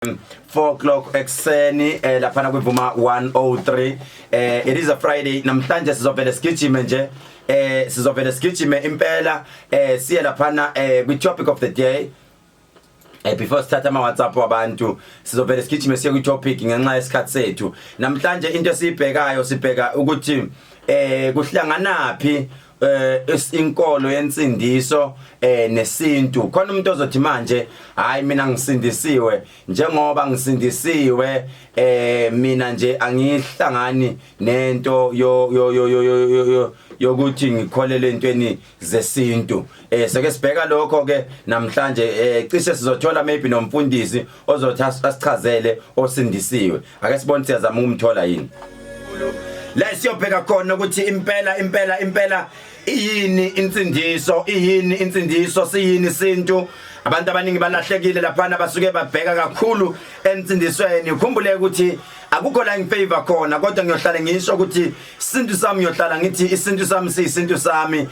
4 o'clock ekseni lapha kwivuma 103. It is a Friday. Namhlanje sizovela sigijime nje. Sizovela sigijime impela siye lapha kwi topic of the day. Before start ama WhatsApp wabantu sizovela sigijime siye kwi topic ngenxa yesikhathi sethu. Namhlanje into esibhekayo sibheka ukuthi kuhlanganaphi inkolo yensindiso nesintu. Khona umuntu ozothi manje hayi mina ngisindisiwe, njengoba ngisindisiwe mina nje angihlangani nento yokuthi ngikholele entweni zesintu. Seke sibheka lokho ke namhlanje cishe sizothola maybe nomfundisi ozothi asichazele osindisiwe. Ake sibone siyazama ukumthola yini. La siyobheka khona ukuthi impela iyini insindiso siyini isintu. Abantu abaningi balahlekile lapha basuke babheka kakhulu ensindisweni. Ukhumbule ukuthi akukho la ngifavor khona, kodwa ngiyohlala ngisho ukuthi isintu sami ngiyohlala ngithi isintu sami siyisintu sami.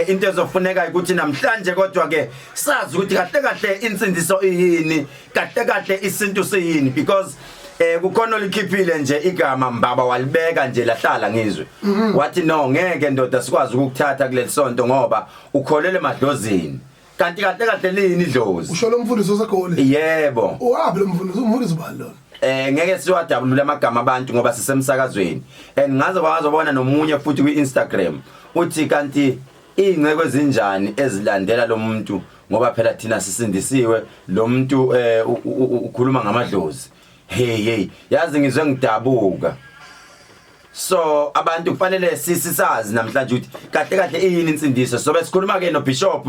Into ezofuneka ukuthi namhlanje kodwa ke sazi ukuthi kahle insindiso iyini, kahle isintu siyini, because kukhona likhiphile nje igama mbaba walibeka nje lahlala Ngizwe. Wathi no ngeke ndoda sikwazi ukukuthatha kuleli sonto ngoba ukholele emadlozini. Kanti kahle lini idlozi? Usho lo mfundisi osekhole? Yebo. Wapi lo mfundisi ubani lona? Ngeke siwadabulula amagama abantu ngoba sisemsakazweni. Ngaze wazobona nomunye futhi kwi Instagram uthi kanti ingceke ezinjani ezilandela lo muntu ngoba phela thina sisindisiwe, lo muntu ukhuluma ngamadlozi. Hey yazi ngizwe ngidabuka. So abantu kufanele sisazi namhlanje ukuthi kahle iyini insindiso. So besikhuluma ke no Bishop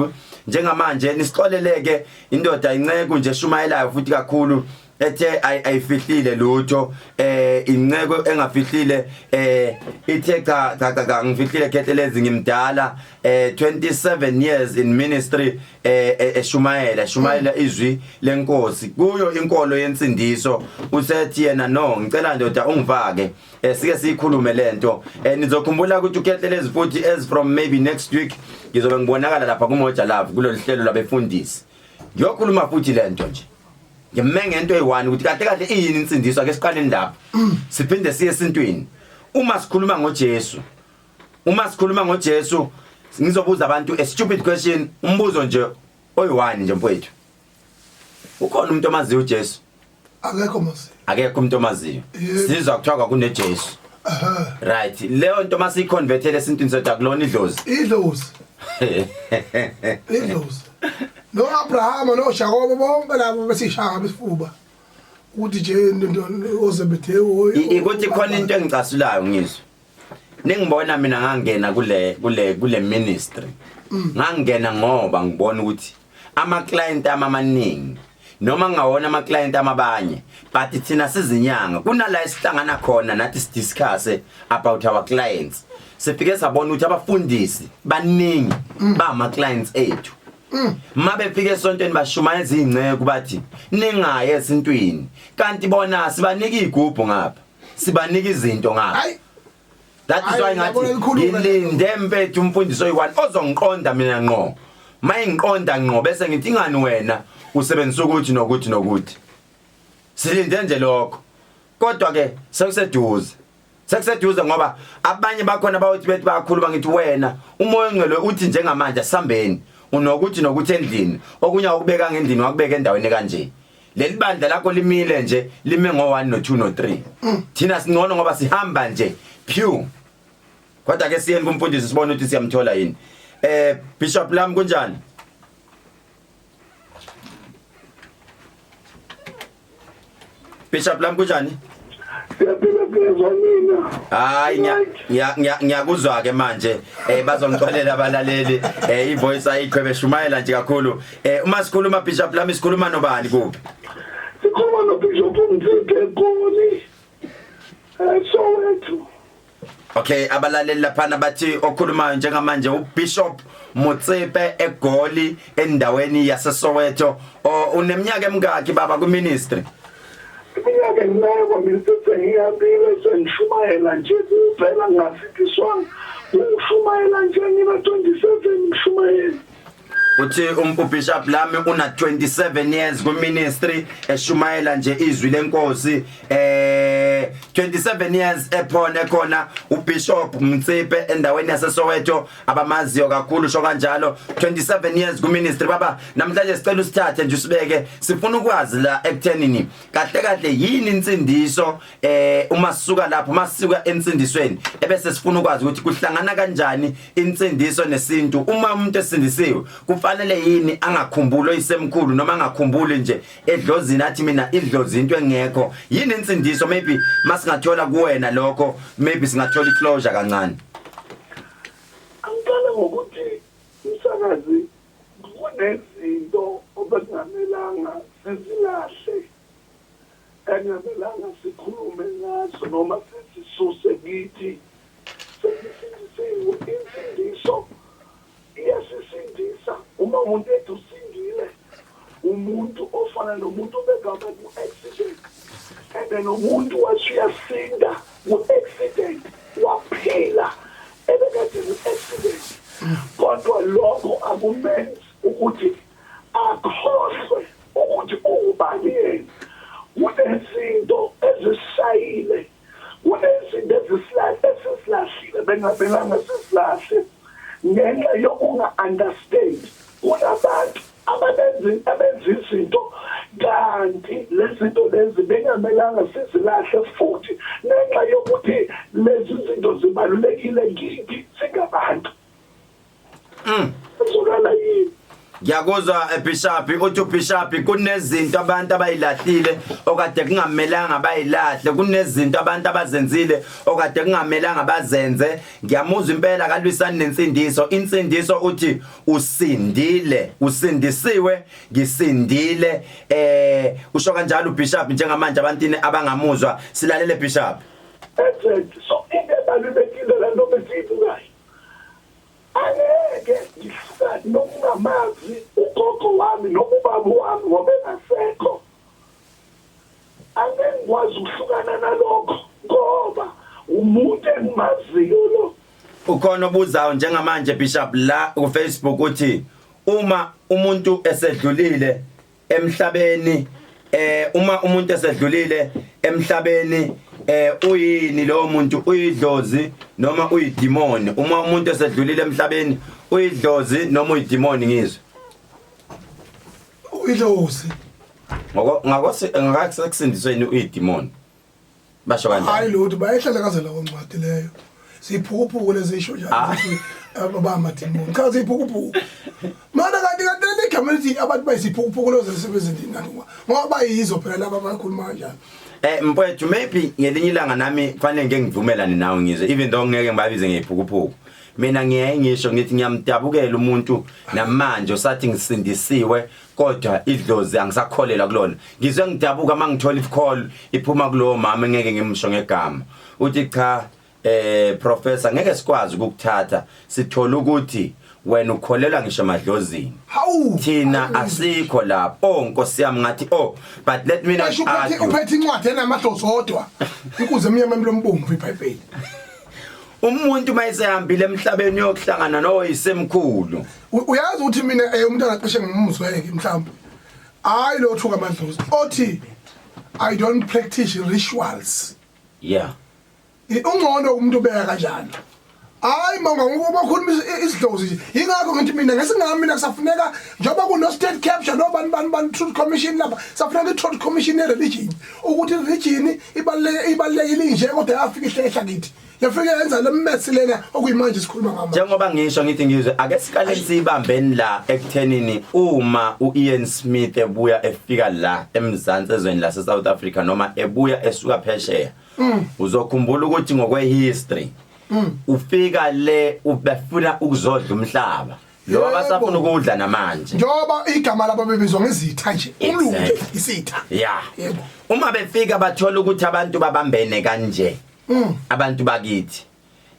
njengamanje nisixoleleke indoda inceke nje shumayelayo futhi kakhulu ethe ayifihlile lutho. Inceke engafihlile ithe cha ngifihlile Khehlelezi ngimdala 27 years in ministry shumayela izwi lenkosi kuyo inkolo yensindiso. Usethi yena no ngicela ndoda ungivake sike sikhulume lento. Nizokhumbula ukuthi uKhehlelezi futhi as from maybe next week ngizobe ngibonakala lapha kuMoja Love kulolu hlelo labefundisi. Ngiyokhuluma futhi lento nje. Ngimenge into eyi1 ukuthi kahle iyini insindiso. Ake siqale indaba siphinde siye esintwini. Uma sikhuluma ngoJesu ngizobuza abantu a stupid question, umbuzo nje oyi1 nje mfowethu. Ukhona umuntu omaziyo uJesu? Akekho umuntu omaziyo. Sizwa kuthiwa kuneJesu. Right, leyo nto masiyiconvertele esintwini sethu akulona idlozi. No Abraham no Jacob bonke labo besishaka besifuba ukuthi nje into ozebethe ukuthi khona into engicasulayo Ngizwe. Ningibona mina ngangena kule ministry. Ngangena ngoba ngibona ukuthi ama client amaningi noma ngawona ama client amabanye, but thina sizinyanga kunala isihlangana khona nathi sidiscuss about our clients. Sifike sabona ukuthi abafundisi baningi ba ama clients ethu. Mabe fike esontweni bashumayeza ingceke bathi ningaye esintwini, kanti bona sibanika igubhu ngapha, sibanika izinto ngapha. That is why ngathi ngilinde mfethu umfundisi oyi1 ozongiqonda mina ngqo. Mayingiqonda ngqo bese ngithi ngani wena usebenzisa ukuthi nokuthi. Silinde nje lokho. Kodwa ke sekuseduze ngoba abanye bakhona bawothi bethi bayakhuluma ngithi wena umoya ongcwele uthi njengamanje asambeni unokuthi endlini, okunye ukubeka ngendlini wakubeka endaweni kanje. Leli bandla lakho limile nje lime ngo1 no2 no3. Thina singcono ngoba sihamba nje phew. Kodwa ke siyeni kumfundisi sibone ukuthi siyamthola yini. Bishop lami kunjani? Bishop lami kunjani? Hayi ngiyakuzwa ke manje bazongixolela abalaleli ivoice ayiqhebe shumayela nje kakhulu. Uma sikhuluma Bishop lami sikhuluma nobani kuphi? Sikhuluma no Bishop Ngizwe Soweto. Okay, abalaleli lapha bathi okhulumayo njengamanje uBishop Motsepe eGoli endaweni yaseSoweto. Uneminyaka emingaki baba ku ministry? Iminyaka nginayo kwamisithe ngiyambile sengishumayela nje kuphela ngafikiswanga. Ngishumayela nje ngina 27 ngishumayela. uthi uBishop lami una 27 years ku ministry eshumayela nje izwi lenkosi 27 years ekhona uBishop Mtsipe endaweni yaseSoweto abamaziyo kakhulu sho kanjalo 27 years ku ministry baba namhlanje sicela usithathe nje usibeke sifuna ukwazi la ekuthenini kahle yini insindiso uma sisuka lapho masisuka ensindisweni ebese sifuna ukwazi ukuthi kuhlangana kanjani insindiso nesintu uma umuntu esindisiwe kufanele yini angakhumbula isemkhulu noma angakhumbuli nje edlozini athi mina idlozi into engekho yini insindiso maybe masingathola kuwena lokho maybe singathola iclosure kancane angicela ngokuthi umsakazi kunezinto obekungamelanga sizilahle engamelanga sikhulume ngazo noma sisuse kithi sesisindisiwe insindiso iyasisindisa uma umuntu ethi usindile umuntu ofana nomuntu obegaba ku-accident and then umuntu washiyasinda ku-accident waphila ebekade ku-accident kodwa lokho akumenzi ukuthi akhohlwe ukuthi ungubani yena kunezinto ezisayile kunezinto ezisilahlile bengamelanga sisilahle ngenxa yokunga-understand kunabantu abenza izinto kanti lezinto lezi bengamelanga sizilahle futhi ngenxa yokuthi lezi zinto zibalulekile kithi singabantu ezolala yini ngiyakuzwa Bishop uthi uBishop kunezinto abantu abayilahlile okade kungamelanga bayilahle kunezinto abantu abazenzile okade kungamelanga bazenze ngiyamuzwa impela kalwisani nensindiso insindiso uthi usindile usindisiwe ngisindile usho kanjalo uBishop njengamanje abantini abangamuzwa silalele Bishop so ebalulekile la nto besiyibukayo angeke ngifuna nokungamazi ugogo wami nobaba wami ngoba engasekho angeke ngikwazi ukuhlukana nalokho ngoba umuntu engimaziyo lo ukhona obuzayo njengamanje Bishop la ku Facebook uthi uma umuntu esedlulile emhlabeni uma umuntu esedlulile emhlabeni uyini lo muntu uyidlozi noma uyidimoni uma umuntu esedlulile emhlabeni uyidlozi noma uyidimoni ngizwe uyidlozi ngakusindisweni uyidimoni basho kanjani hayi lutho bayehlala kaze lawo ncwadi leyo siphukuphuku lezisho njalo abamadimoni cha siphukuphuku mana kanti igama lithi abantu bayisiphukuphuku lozesebenzini ngoba bayizo phela laba abakhuluma kanjani mfowethu maybe ngelinye ilanga nami kufanele ngeke ngivumelane nawe ngizwe even though ngeke ngibabize ngephukuphuku mina ngiyaye ngisho ngithi ngiyamdabukela umuntu namanje osathi ngisindisiwe kodwa idlozi angisakholela kulona ngizwe ngidabuka mangithola i-call iphuma kulo mama ngeke ngimsho ngegama uthi cha professor ngeke sikwazi ukukuthatha sithola ukuthi wena ukholelwa ngisho emadlozini thina asikho lapho nkosi yami ngathi but let me not argue uphethe incwadi enamadlozi odwa ikuze emnyama lombomvu iBhayibheli umuntu mayesehambile emhlabeni yokuhlangana noyisemkhulu uyazi ukuthi mina umuntu angacishe ngimuzweke mhlawumbe hayi lo thuka amadlozi othi I don't practice rituals yeah ungcono umuntu ubeka kanjalo hayi manga ngokukhuluma isidlozi ingakho ngithi mina ngesingami mina kusafuneka njoba kuno state capture no ban truth commission lapha safuneka i-truth commission religion ukuthi religion ibalekile nje kodwa yafika ihlehla kithi yafika yenza lemmesi lena okuyimanje sikhuluma ngama njengoba ngisho ngithi ngizwe ake siqale sibambeni la ekuthenini uma uIan Smith ebuya efika la eMzansi ezweni la South Africa noma ebuya esuka phesheya uzokhumbula ukuthi ngokwehistory ufika le ubefuna ukuzodla umhlaba lo abasafuna ukudla namanje njoba igama labo bebizwa ngezitha nje umlungu isitha yeah uma befika bathola ukuthi abantu babambene kanje abantu bakithi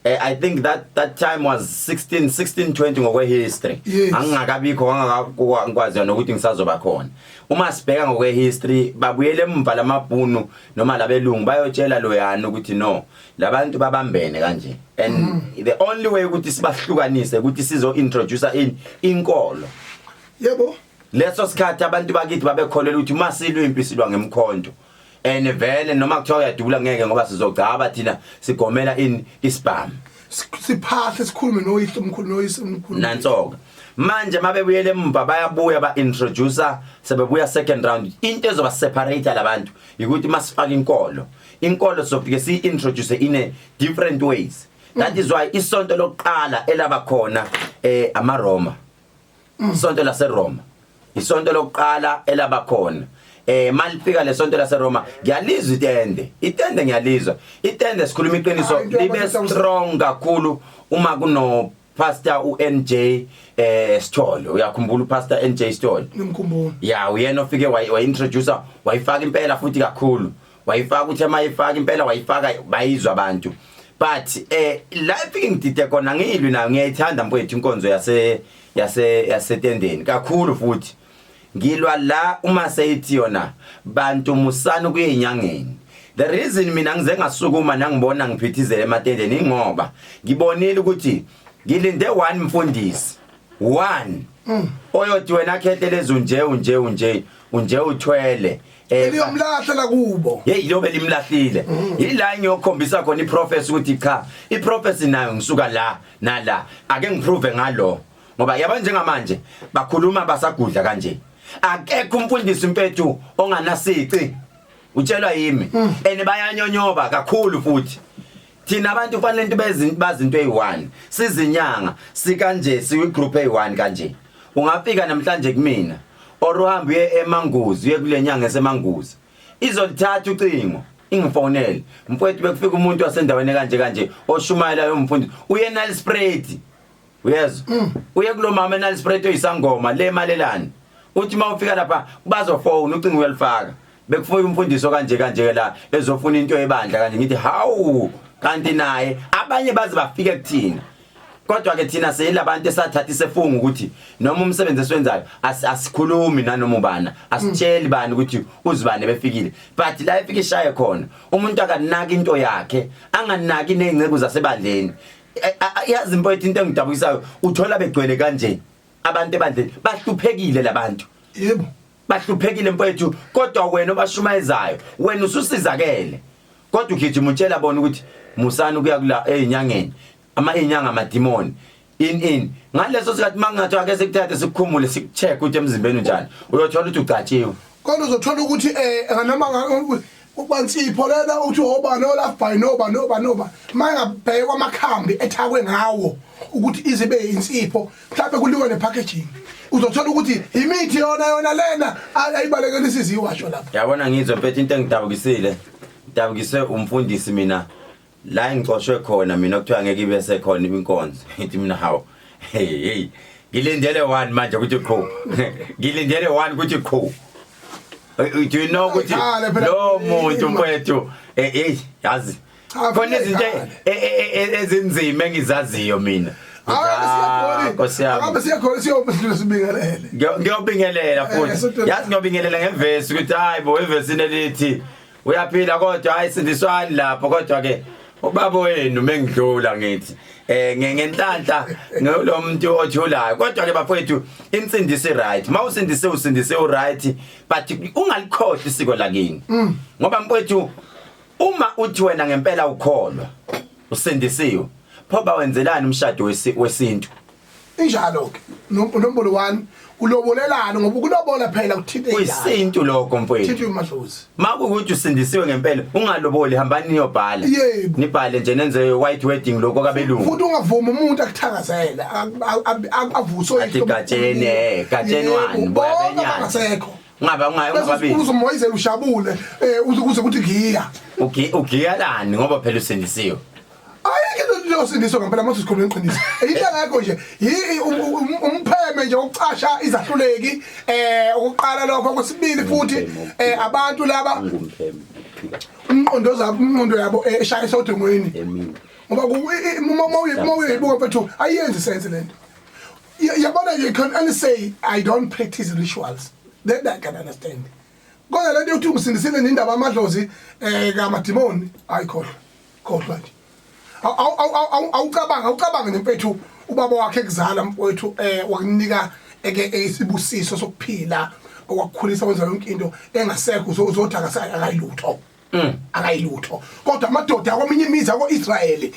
I think that time was 1620 ngokwehistory angingakabikho ngakwazi nokuthi ngisazoba khona uma sibheka ngokwehistory babuyele emva lamabhunu noma labelungu bayotshela loyana ukuthi no labantu babambene kanje and the only way ukuthi sibahlukanise ukuthi sizo introduce inkolo Yebo. Leso sikhathi abantu bakithi babekholela ukuthi masilwe impisi silwa ngemkhonto. Vele noma kuthiwa uyadubula ngeke ngoba sizogcaba thina sigomela isibhamu. Siphathe sikhulume noyise umkhulu. Nansoka. Manje mabebuyele emva bayabuya ba-introducer sebebuya second round. Into ezoba separate labantu ukuthi masifaka inkolo sofike si-introduce in a different ways. That is why isonto lokuqala elaba khona amaRoma. Isonto laseRoma. Isonto lokuqala elaba khona. Malifika lesonto laseRoma ngiyalizwa itende ngiyalizwa. Itende sikhuluma iqiniso libe strong kakhulu uma kuno Pastor uNJ Stolo. Uyakhumbula uPastor NJ Stolo? Ngimkhumbula. Yeah, uyena ofike wa-introducer wayifaka impela futhi kakhulu. Wayifaka ukuthi amayifaka impela wayifaka bayizwa abantu. But la ifike ngidide khona ngilwi nayo ngiyayithanda mfowethu inkonzo yasetendeni kakhulu futhi. Ngilwa la uma seyithi yona bantu musana kuye inyangeni. The reason mina ngize ngasukuma nangibona ngiphithizele ematendeni ngoba ngibonile ukuthi ngilinde one mfundisi. One. Oyothi wena Khehlelezi unje uthwele. Eliyomlahla la kubo. Hey lobe limlahlile. Yila ngiyokhombisa khona iprofesi ukuthi cha, iprofesi nayo ngisuka la nala. Ake ngiprove ngalo. Ngoba yaba njengamanje bakhuluma basagudla kanje. Akekho umfundisi mpethu onganasici. Utshelwa yimi. Bayanyonyoba kakhulu futhi. Thina abantu fanele into bazinto eyi1 sizinyanga sikanje siwigroup eyi1 kanje ungafika namhlanje kumina or uhambe uye eManguzi uye kule nyanga eseManguzi izolithatha ucingo ingifonele mfowethu bekufika umuntu wasendaweni kanje oshumayela yomfundi uye Nalspread uyezwa uye kulo mama Nalspread oyisangoma le malelani uthi mawufika lapha bazofone ucingo uyalifaka bekufika umfundiso kanje la ezofuna into ebandla kanje ngithi hawu kanti naye abanye baze bafike kuthina kodwa ke thina selabantu esathatha isefunga ukuthi noma umsebenzi esiwenzayo asikhulumi nanoma ubana asitsheli bani ukuthi uzibane befikile but la ifike ishaye khona umuntu akanaki into yakhe anganaki nezingceku zasebandleni yazi mfowethu into engidabukisayo uthola begcwele kanje abantu ebandleni bahluphekile labantu yebo bahluphekile mfowethu kodwa wena obashumayezayo wena ususizakele kodwa ugijima utshela bona ukuthi musana kuya kula ezinyangeni inyanga amadimoni in ngaleso sikhathi mangathi ake sekuthathe sikukhumule sikucheck ukuthi emzimbeni unjani uyothola ukuthi ucatshiwe kodwa uzothola ukuthi noma ukwansipho lena uthi oba no laugh by noba mangabheka kwamakhambi ethakwe ngawo ukuthi izibe insipho mhlawumbe kuliwe nepackaging uzothola ukuthi imithi yona lena ayibalekela isiziwasho lapha yabona ngizwe mfethu into engidabukise umfundisi mina la ngicoshwe khona mina kuthiwa ngeke ibe sekhona inkonzo ngithi mina hawo hey ngilindele one manje ukuthi qho ngilindele one ukuthi qho do you know ukuthi lo muntu mfethu yazi khona izinto ezinzima engizaziyo mina Akabe siyakhona siyobingelele. Ngiyobingelela futhi. Yazi ngiyobingelela ngevesi ukuthi hayi bo ivesi nelithi uyaphila kodwa hayi sindiswani lapho kodwa ke ubaba wenu mengidlula ngithi ngenhlanhla ngolo muntu othulayo kodwa ke bafowethu insindisi right mawusindise right but ungalikhohle isiko lakini ngoba mfowethu uma uthi wena ngempela ukholwa usindisiwe phoba wenzelani umshado wesintu injalo ke nombolo 1 ulobolelana ngoba ukulobola phela kuthinte isintu lokho mfowethu thithi uMadlozi makukuthi usindisiwe ngempela ungaloboli hambani niyobhala nibhale nje nenze white wedding lokho kabelungu futhi ungavuma umuntu akuthakazela avuso gatsheni wani boyabenyana ngasekho ungabi uzomoyizela ushabule ukuze kuthi ngiya ugiyalani ngoba phela usindisiwe ayike lo sindiswa ngempela mase sikhona iqiniso into ngakho nje umpheme nje ukucasha izahluleki ukuqala lokho kwesibili futhi abantu laba umqondo yabo eshaya esodongweni ngoba uma uyibuka mfethu ayenzi sense lento yabona you can only say I don't practice rituals that I can understand kodwa lento yokuthi ngisindisile nindaba amadlozi kamadimoni ayikhohle kodwa nje awucabanga nempethu ubaba wakhe ekuzala mfowethu wakunika isibusiso sokuphila okwakukhulisa kwenza yonke into engasekho uzothi akayilutho akayilutho kodwa amadoda akweminye imizi ako-Israyeli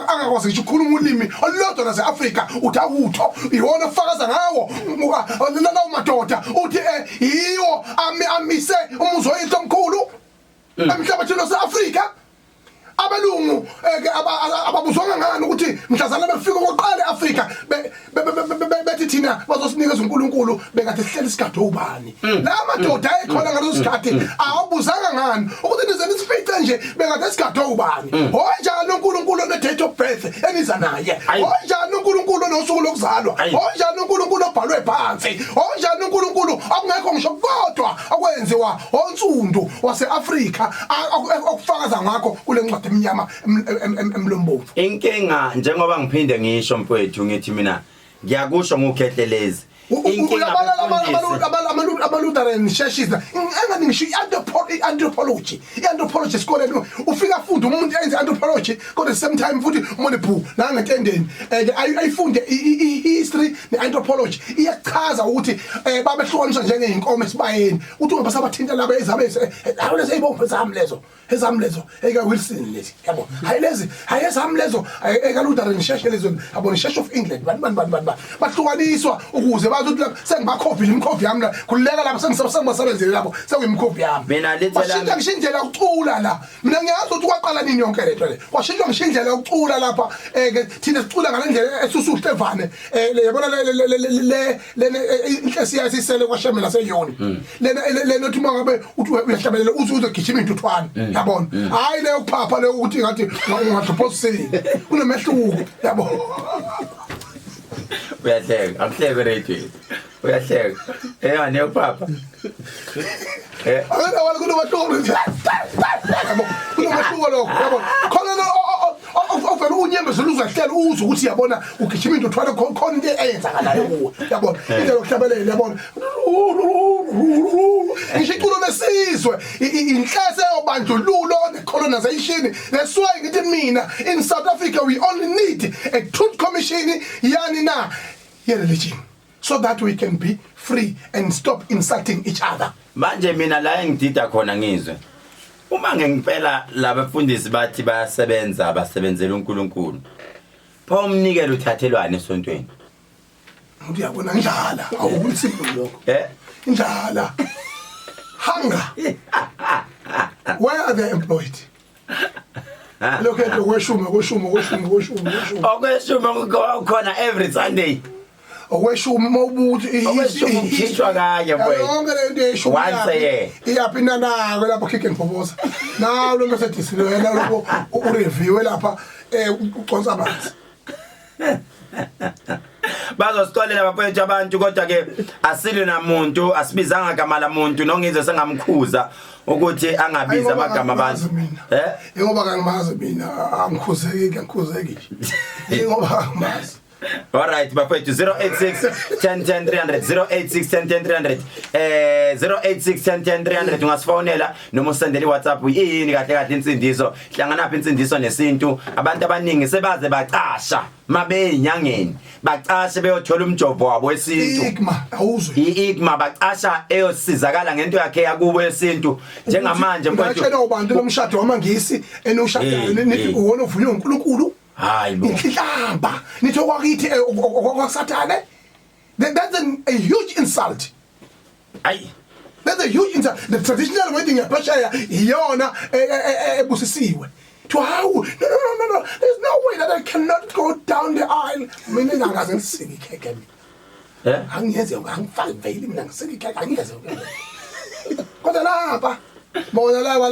angakwazi ngisho ukukhuluma ulimi olulodwa lase-Afrika uthi awutho iwona ofakaza ngawo lawo madoda uthi yiwo amise umuzi oyinto omkhulu emhlabathini wase-Afrika. Abelungu ababuzwanga ngani ukuthi mhlazana befika koqala eAfrika bethi thina bazosinikeza uNkulunkulu bekade sihleli isikade ubani la madoda ekhona ngaleso sikhathi awubuzanga ngani ukuthi nizeni sifice nje bekade isikade ubani onjani uNkulunkulu ne date of birth eniza naye onjani uNkulunkulu nosuku lokuzalwa onjani uNkulunkulu obhalwe phansi onjani uNkulunkulu akungekho ngisho kodwa akwenziwa onsundu waseAfrika okufakaza ngakho kule ncwadi emnyama emlombovu. Inkinga njengoba ngiphinde ngisho mfowethu ngithi mina ngiyakusho ngokhehlelezi inkinga abalutheran churches engani ngisho anthropology esikoleni ufika funda umuntu enze anthropology kodwa same time futhi umone bhu la ngetendeni ayifunde history neanthropology iyachaza ukuthi babehlukaniswa njengeinkomo esibayeni uthi ungabasabathinta laba ezabe awulezi eyibomvu ezami lezo eka Wilson lezi yabo hayilezi hayezami lezo eka Lutheran church lezo yabo Church of England bahlukaniswa ukuze bathi sengibakhophi imkhophi yami la kuleka lapha sengisebenzele lapho sekuyimkhophi yami mina bashintsha ngisho indlela yokucula la mina ngiyazi ukuthi kwaqala nini yonke lento le kwashintshwa ngisho indlela yokucula lapha thina sicula ngalendlela esusuhlevane yabona le inhlesi yasisele kwashemela seyoni lena uthi mangabe uthi uyahlabelela uzogijima into uthwana yabona hayi leyo kuphapha leyo ukuthi ngathi ungahluphosi kunemehluko yabo. Uyahleka akuhleke radio uyahleka ane upapa akona kunomahluko yabo kunomahluko lokho yabo khona ofela unyembezelo uzahlela uze ukuthi yabona ugijima into uthwala khona into eyenzakalayo kuwe yabona into yokuhlabelela yabona ngishiculo lesizwe inhlase yobandlululo necolonization. That's why ngithi mina in South Africa we only need a truth commission yani na religion so that we can be free and stop insulting each other. Manje mina la engidida khona Ngizwe uma ngempela labafundisi bathi bayasebenza basebenzela uNkulunkulu pha umnikelo uthathelwane esontweni ngiyabona njala awukuthi lokho njala hunger where are they employed? Look at the kweshuma khona every Sunday okweshuma mawubuthi ikhishwa kanye mfowethu yonke lento yeshuma once a year iyaphinda nako lapha kick and phobosa nawo lo message wena lokho ureview lapha uconsa amanzi bazosikolela bafowethu abantu kodwa ke asile namuntu asibizanga igama lamuntu nongizwe sengamkhuza ukuthi angabiza amagama abantu ngoba kangimazi mina angikhuzeki ngoba angimazi. All right bafowethu 086 10 300 086 10 300 086 10 300 ungasifonela noma usendele WhatsApp yini kahle insindiso hlangana apha insindiso nesintu abantu abaningi sebaze bacasha mabeyinyangeni bacashe beyothola umjovo wabo wesintu igma awuzwe igma bacasha eyosizakala ngento yakhe yakubo yesintu njengamanje mfowethu ngitshela ubantu lomshado wamangisi enoshadayo nithi uwona uvunywe uNkulunkulu hayi bo inhlamba nithi okwakithi okwasathane that's a huge insult. That's a huge insult. The traditional wedding yaphashaya iyona ebusisiwe to how no there's no way that I cannot go down the aisle mina ngangaze ngisike ikheke mina angiyeze angifake veil mina ngisike ikheke angiyeze kodwa lapha bona laba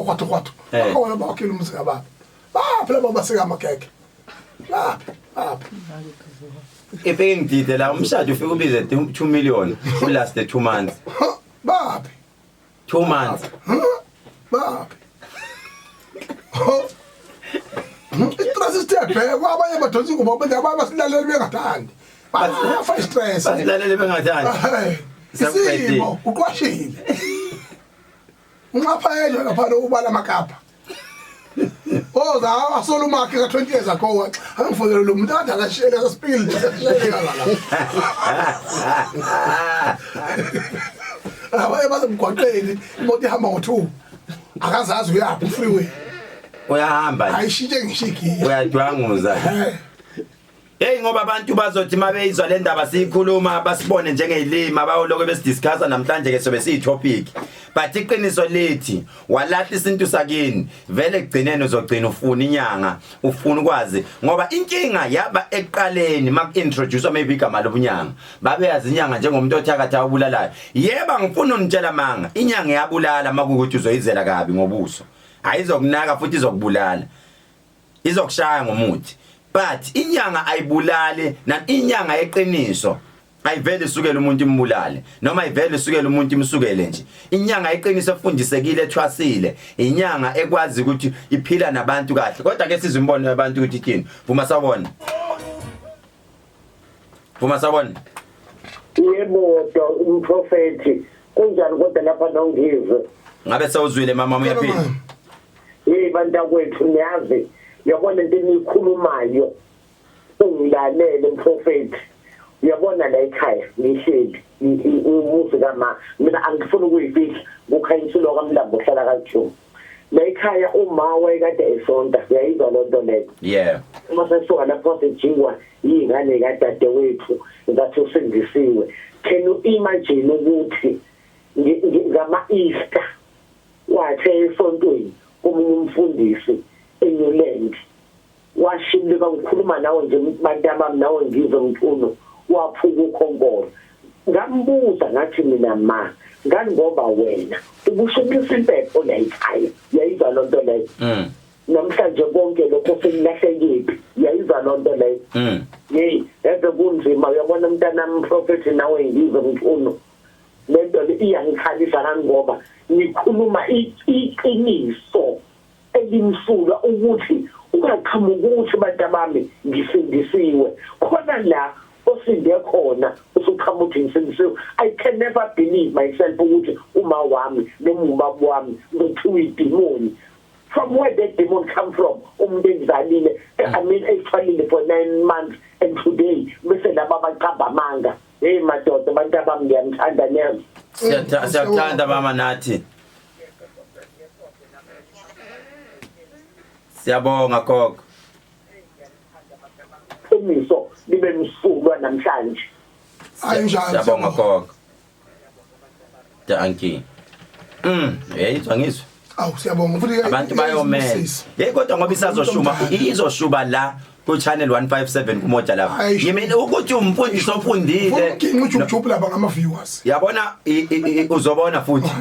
kwathu bakhona bakhela umsika baba phela babasika amakheke lapha ifike ngidide la umshado ufike ubize 2 million last 2 months babi 2 months babi stress step kwabanye badonsi ngoba abasilaleli bengathandi bafa stress basilaleli bengathandi isimo uqwashile ungaphayelwa lapha ubala makapha oza asola umakhe ka 20 years ago angifokele lo muntu athi akashele spill abaye bazemgwaqeni imoto ihamba ngo2 akazazi uyaphi freeway uyahamba ayishintshe ngishiki uyadwanguza hey ngoba abantu bazothi mabeyizwa le ndaba siyikhuluma basibone njengezilima bayoloko besidiscussa namhlanje ke sobe siyitopic but iqiniso lethi walahla isintu sakini vele egcineni uzogcina ufuna inyanga ufuna ukwazi ngoba inkinga yaba eqaleni mak introduce maybe igama lobunyanga babe yazi inyanga njengomuntu othakatha ubulalayo yeba ngifuna unitshela manga inyanga yabulala makukuthi uzoyizela kabi ngobuso ayizokunaka futhi izokubulala izokushaya ngomuthi but inyanga ayibulale na inyanga eqiniso ayivele isukela umuntu imbulale noma ayivele isukela umuntu imsukele nje inyanga eqiniso efundisekile ethwasile inyanga ekwazi ukuthi iphila nabantu kahle kodwa ke sizimbone abantu ukuthi kini vuma sabona yebo umprofeti kunjani kodwa lapha nongizwe ngabe sawuzwile mama uyaphila bantakwethu niyazi yabona into enikhulumayo ungilalele umprofeti uyabona la ekhaya nihleli umuzi kama mina angifuni ukuyifihla kukhanyisilo kaMlambo ohlala kaJomo la ekhaya uma wayekade esonta uyayizwa lonto leyo yeah uma sesuka lapho sejingwa yingane kadade wethu ngathi usindisiwe can you imagine ukuthi ngama Easter wathi esontweni komunye umfundisi eNewland washimlika ngikhuluma nawe nje abantu abami nawe ngizwe umthuno waphuka ukhonkolo ngambuza ngathi mina ma ngani ngoba wena ubushumisa impepho la ekhaya yayizwa lonto leyo namhlanje konke lokho senilahlekile yayizwa lonto leyo hey ebe kunzima uyabona umntana umprofeti nawe ngizwe umthuno lento iyangikhalisa kangoba ngikhuluma iqiniso elimsulwa ukuthi ungaqhamuka ukuthi abantu abami ngisindisiwe khona la osinde khona usuqhamuka ukuthi ngisindisiwe I can never believe myself ukuthi uma wami nomubaba wami ngothiwa idemoni from where that demon come from umuntu engizalile I mean ayifalile for 9 months and today bese laba baqaba amanga hey madoda abantu abami ngiyamthanda nami siyathanda mama nathi siyabonga gogo imiso libe msulwa namhlanje ayinjalo siyabonga gogo danki yeyizwa ngizwe awu siyabonga futhi abantu bayomela kodwa ngoba isazoshuma izoshuba la ku channel 157 kumoja lapha yimele ukuthi umfundisi ofundile uJuJuP lapha ngama viewers yabona uzobona futhi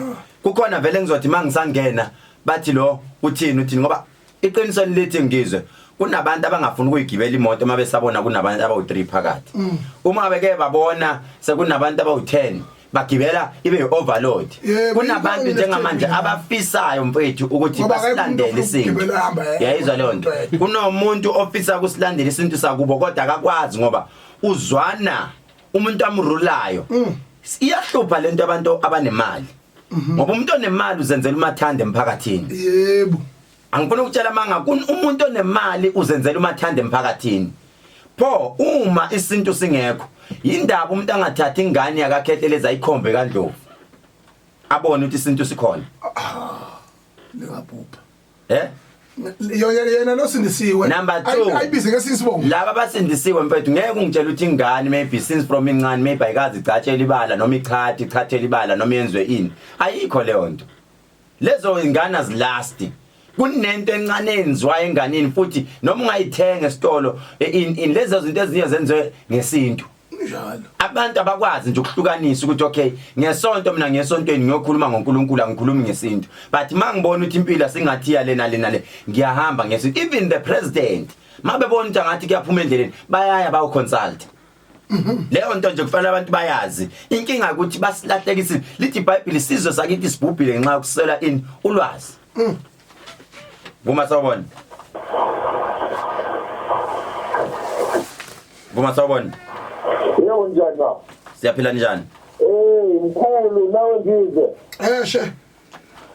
kukhona vele ngizothi mangisangena bathi lo uthini ngoba iqiniso lithi ngizwe kunabantu abangafuni ukuyigibela imoto mabe sabona kunabantu abawu3 phakathi uma beke babona sekunabantu abawu10 bagibela ibe overload kunabantu njengamanje abafisayo mfethu ukuthi basilandele isinto yayizwa leyo nto kunomuntu ofisa ukusilandela isinto sakubo kodwa akakwazi ngoba uzwana umuntu amrulayo iyahlupha lento abantu abanemali ngoba umuntu onemali uzenzela umathanda emphakathini yebo angifuna ukutshela manga umuntu onemali uzenzela umathanda emphakathini pho uma isinto singekho indaba umuntu angathatha ingane yakakhehleleza ayikhombe kaNdlovu abone ukuthi isinto sikhona lengabhupha yena lo sindisiwe number 2 ayibize ngesisibongo laba basindisiwe mfethu ngeke ungitshela ukuthi ingane maybe since from incane maybe ayikazi icatshela ibala noma ichathela ibala noma yenzwe ini ayikho leyo nto lezo ingane azilast kunento encane enziwayo enganeni futhi noma ungayithenga esitolo in lezo zinto ezinye zenziwe ngesintu njalo abantu abakwazi nje ukuhlukanisa ukuthi okay ngesonto mina ngesontweni ngiyokhuluma ngoNkulunkulu angikhulumi ngesintu but mangibona ukuthi impilo singathi ya lena le ngiyahamba ngesintu even the president mabebona ukuthi ngathi kuyaphuma endleleni bayaya bayo consult leyo nto nje kufanele abantu bayazi inkinga ukuthi basilahlekisile lithi iBhayibheli sizwe sakithi sibhubhile ngenxa yokusela in ulwazi Vuma sawubona yebo njani siyaphila njani mkhulu nawe ngizwe eshe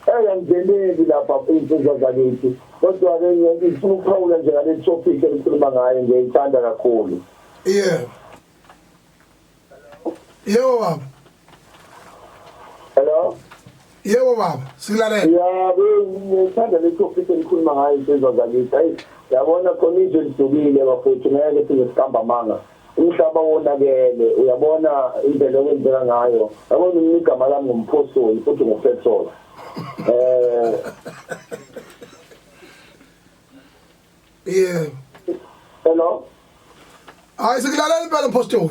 Ngiyeneli lapha insizwa zakithi kodwa ke ngifuna ukuphawula nje ngale topic esikhuluma ngayo ngiyithanda kakhulu. Yebo baba. Hello. Yebo baba, silalela. Ngithanda le topic esikhuluma ngayo insizwa zakithi. Hayi, yabona khona into elidumile bafowethu ngeke siziqamba manga. Umhlaba wonakele uyabona indlela okwenzeka ngayo. Yabona igama lami ngumphosoli futhi ngumpetrol. Yeah. Hello. Hayi sikulalela impela mpostoli.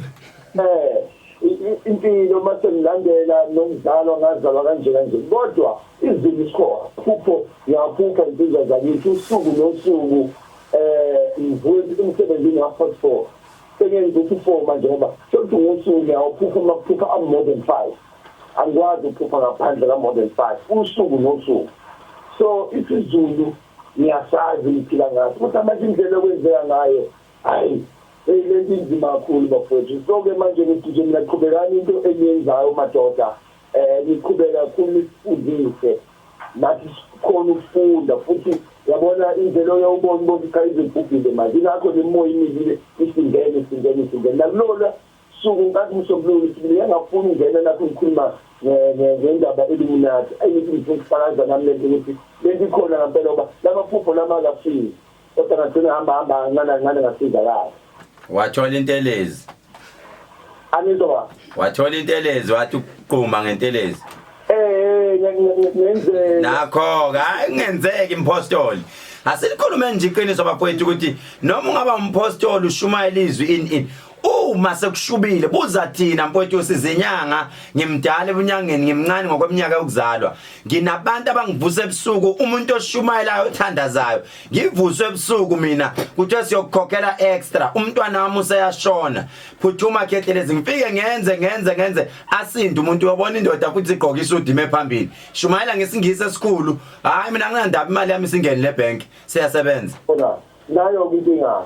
Impilo mase ngilandela nomdlalo ngazalwa kanje kodwa izinto isikhona phupho yaphupha impilo zakithi usuku nosuku ngivuka umsebenzini ngapha sengenza ukuphupha manje ngoba sokuthi ngosuku ngiyawuphupha makuphupha am more than 5 angikwazi ukuphupha ngaphandle ka more than 5 usuku nosuku so isizulu ngiyasazi ngiphila ngaso kodwa manje indlela okwenzeka ngayo hayi lento inzima kakhulu bafowethu so-ke manje ngithi mina qhubekani into enyenzayo madoda ngiqhubeka kakhulu ifundise nathi sikhona ukufunda futhi yabona indlela oyawubona ukuthi cha izibhubhile manje ingakho nemoya imibile isingene nakulola suku ngathi msobululu sibili engafuni ungena lapho ngikhuluma ngendaba eliminathi ayithi ngifakaza nami lento ukuthi lento ikhona ngempela ngoba lamaphupho lama kafiki kodwa ngagcina hamba ngane ngasizakala. Wathola intelezi. Anizwa. Wathola intelezi wathi uqhuma ngentelezi. Ngenze. Nakho ngenzeki impostoli. Asilikhulume nje iqiniso bafowethu ukuthi noma ungaba umpostoli ushumayela izwi in uma sekushubile buza thina mfowethu sizinyanga ngimdala ebunyangeni ngimncane ngokweminyaka yokuzalwa nginabantu abangivuse ebusuku umuntu oshumayelayo othandazayo ngivuswe ebusuku mina kuthiwa siyokukhokhela extra umntwana wami useyashona phuthuma Khehlelezi ngifike ngenze asinde umuntu uyabona indoda futhi igqokisa udime phambili shumayela ngesingisi esikhulu hayi mina nginandaba imali yami singene le bank siyasebenza nayo inkinga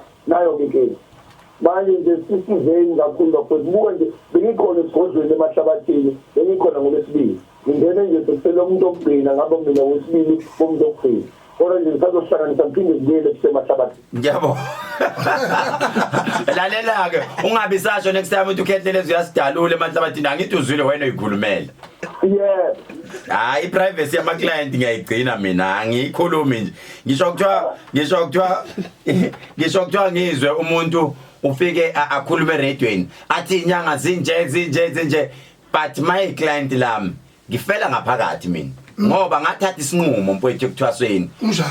manje nje sisizeni kakhulu bafowethu buka nje bengikhona esigodlweni emahlabathini bengikhona ngolesibili ngingene nje sesele umuntu okugcina ngaba mina wesibili bomuntu okufika kodwa nje ngisazohlanganisa ngiphinde ngiyele kusemahlabathini ngiyabo lalela ke ungabi sasho next time uthi Khehlelezi uyasidalula emahlabathini angithi uzwile wena uyikhulumela yeah hayi privacy yama client ngiyayigcina mina angiyikhulumi nje ngisho kuthiwa ngizwe umuntu ufike akhulume radioini athi inyanga zinje but my client lami ngifela ngaphakathi mina ngoba ngathatha isinqumo mfowethu ekuthwasweni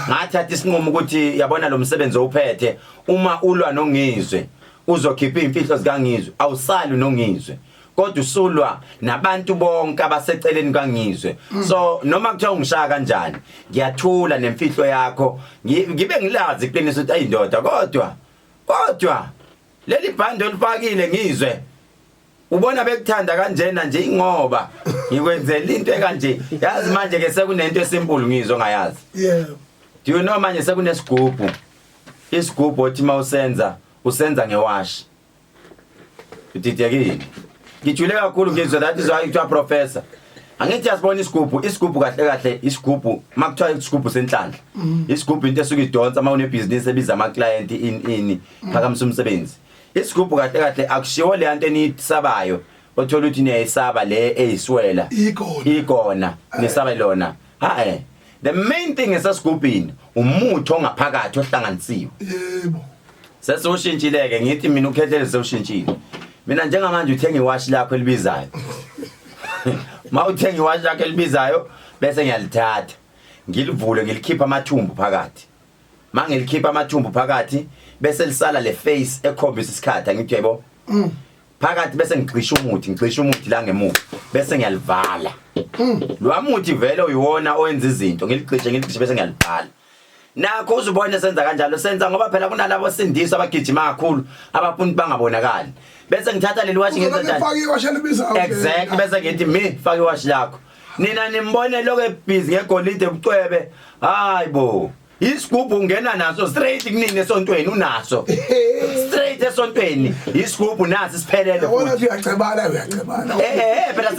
ngathatha isinqumo ukuthi yabona lo msebenzi ophethe uma ulwa noNgizwe uzokhipha imfihlo zikaNgizwe awusali noNgizwe kodwa usulwa nabantu bonke abaseceleni kaNgizwe so noma kuthiwa ungishaya kanjani ngiyathula nemfihlo yakho ngibe ngilazi iqiniso ukuthi ayindoda kodwa leli bhande olifakile Ngizwe ubona bekuthanda kanjena nje ingoba ngikwenzela into ekanje yazi manje ke sekunento esimple Ngizwe ongayazi yebo do you know manje sekunesigubhu isigubhu othi usenza ngewash utithekile ngijule kakhulu Ngizwe that is why you are professor angithi yasibona isigubhu kahle isigubhu makuthiwa isigubhu senhlanhla isigubhu into esuka idonsa uma une business ebiza ama client ini phakamisa umsebenzi isigubhu kahle akushiwo le nto enisabayo othola ukuthi niyayisaba le eyiswela ikona nisaba lona hayi the main thing esasigubhini umuthi ongaphakathi ohlanganisiwe yebo sesoshintsheleke ngithi mina uKhehlelezi sewushintshile mina njengamanje uthenga iwash lakho elibizayo ma uthenga iwash lakho elibizayo bese ngiyalithatha ngilivule ngilikhipha amathumbu phakathi mangilikhipha amathumbu phakathi bese lisala le face ekhombisa isikhatha ngithi yebo phakathi bese ngigcisha umuthi la ngemuva bese ngiyalivala lo muthi vele uyiwona owenza izinto ngiligcishe bese ngiyalivala nakho uzubona senza kanjalo senza ngoba phela kunalabo sindiswa abagijima kakhulu abafuna bangabonakali bese ngithatha leli washi ngenza njani ngifaka iwashi elibizayo exactly bese ngithi faka iwashi lakho nina nimbone lokho ebhizi ngegolide ubucwebe hayibo isigubhu ungena naso straight kunini esontweni unaso straight esontweni isigubhu nasi siphelele Wona uyacebala phela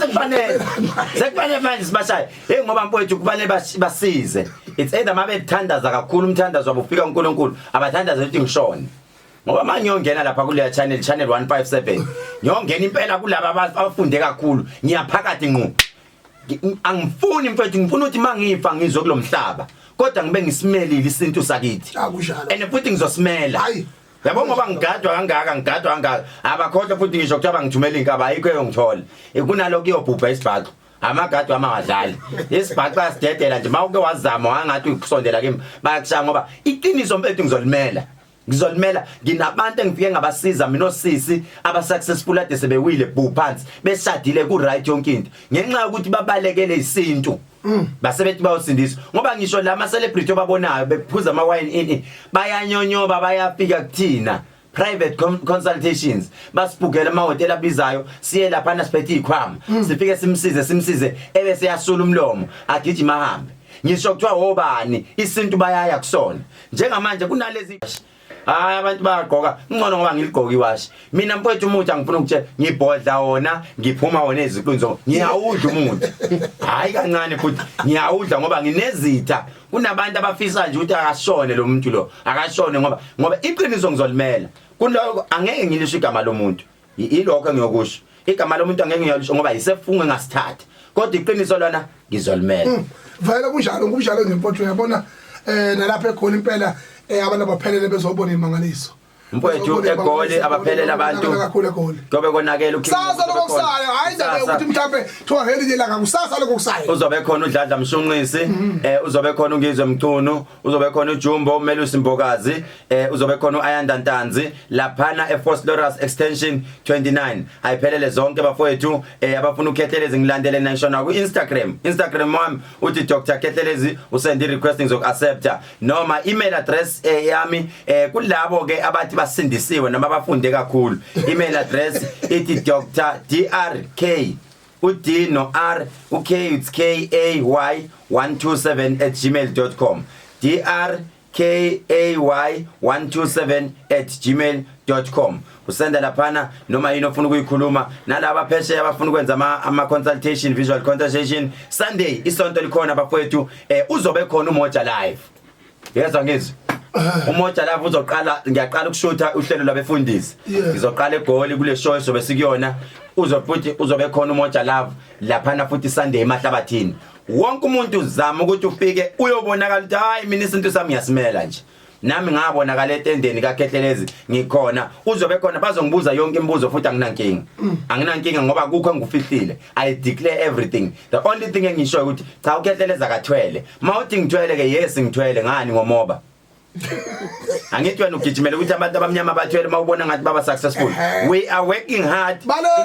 sekufanele manje sibashaye ngoba mfowethu kufanele basize it's either mabe thandaza kakhulu umthandazo wabo ufika uNkulunkulu abathandaza ukuthi ngishone ngoba manje ngiyongena lapha kule channel 157 ngiyongena impela kulabo abafunde kakhulu ngiyaphakathi ngqo angifuni mfowethu ngifuna ukuthi mangifa ngizwe kulomhlaba kodwa ngibe ngisimelile isintu sakithi and futhi ngizosimela yabo ngoba ngigadwa kangaka abakhohle futhi ngisho ukuthi abangithumela inkaba ayikho eyongithola kunalokho iyobhubha isibhaxo amagadwa amangadlali isibhaxo asidedela nje mawuke wazama wangathi ukusondela kimi bayakushaya ngoba iqiniso mfethu ngizolimela nginabantu engifike ngabasiza mina osisi abasuccessful ade sebewile bhu phansi beshadile ku right yonke into ngenxa ukuthi babalekele isintu basebethi bayosindiswa ngoba ngisho la ama celebrity obabonayo bephuza ama wine in bayanyonyoba bayafika kuthina private consultations basibukela amahotela abizayo siye lapha nasiphethe ikhwama sifike simsize ebese yasula umlomo agijima ahambe ngisho kuthiwa wobani isintu bayaya kusona njengamanje kunalezi hayi abantu bayagqoka ngcono ngoba ngiligqoka iwashi mina mfowethu umuthi angifuna ukutshela ngibhodla wona ngiphuma wona eziqinzo ngiyawudla umuthi hayi kancane futhi ngiyawudla ngoba nginezitha kunabantu abafisa nje ukuthi akashone lo muntu lo akashone ngoba iqiniso ngizolimela kuloko angeke ngilisho igama lomuntu ilokho engiyokusho igama lomuntu angeke ngiyolisho ngoba yisefunge ngasithatha kodwa iqiniso lona ngizolimela vele kunjalo ngempotho uyabona nalapha ekhona impela abantu abaphelele bezobona imangaliso mfowethu egoli abaphelela abantu ngobe konakela kusasa lokusayo hayi ndaba ukuthi mhlambe thiwa ngelinye ilanga kusasa lokusayo uzobe khona uDladla Mshunqisi uzobe khona uNgizwe Mchunu uzobe khona uJumbo uMelusi Mbokazi uzobe khona uAyanda Ntanzi laphana eForslorus extension 29 ayiphelele zonke bafowethu abafuna ukhethelezi ngilandele nangishona ku Instagram wami uthi Dr Khehlelezi usend requesting zokuaccepta noma email address yami kulabo ke abathi basindisiwe noma bafunde kakhulu email address ithi dr.drk ud no r uk it's kay 127@gmail.com drkay127@gmail.com usenda laphana noma yini ofuna ukuyikhuluma nalabo phesheya abafuna ukwenza ama consultation visual consultation Sunday isonto likhona bafowethu uzobe khona uMoja live yezwa ngizwe uMoja live uzoqala ngiyaqala ukushutha uhlelo labefundisi ngizoqala eGoli kule show esobe sikuyona uzobe khona uMoja live laphana futhi Sunday emahlabathini wonke umuntu uzama ukuthi ufike uyobonakala ukuthi hayi mina isinto sami ngiyasimela nje nami ngabonakala etendeni kaKhehlelezi ngikhona uzobe khona bazongibuza yonke imibuzo futhi anginankinga ngoba kukho engufihlile I declare everything the only thing engisho ukuthi cha uKhehlelezi akathwele mawuthi ngithwele ke yes ngithwele ngani ngomoba angithi wena ugijimela ukuthi abantu abamnyama bathwele mawubona ngathi baba successful we are working hard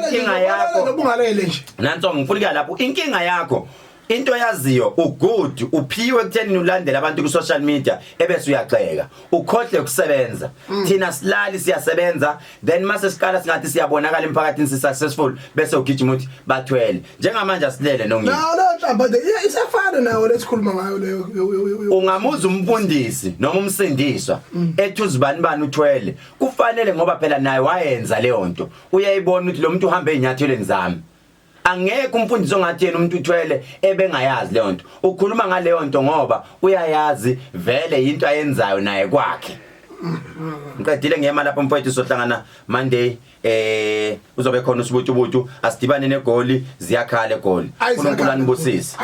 inkinga yakho ubungalele nje nanso ngifuna lapho inkinga yakho into yaziyo ugood uphiwe kutheni ulandela abantu ku social media ebese uyaxeka ukhohle ukusebenza thina silali siyasebenza then mase siqala singathi siyabonakala emphakathini si successful bese ugijima uthi bathwele njengamanje asilele nongini but isafana nawo lesikhuluma ngayo leyo ungamuza umfundisi noma umsindiswa ethi uzibani uthwele kufanele ngoba phela naye wayenza leyo nto uyayibona ukuthi lo muntu uhamba ezinyathelweni zami angeke umfundisi ongathi yena umuntu uthwele ebengayazi leyo nto ukhuluma ngaleyo nto ngoba uyayazi vele into ayenzayo naye kwakhe ngiqedile ngiyema lapha mfowethu sohlangana Monday uzobe khona usibutubutu asidibane neGoli ziyakhala eGoli uNkulunkulu anibusise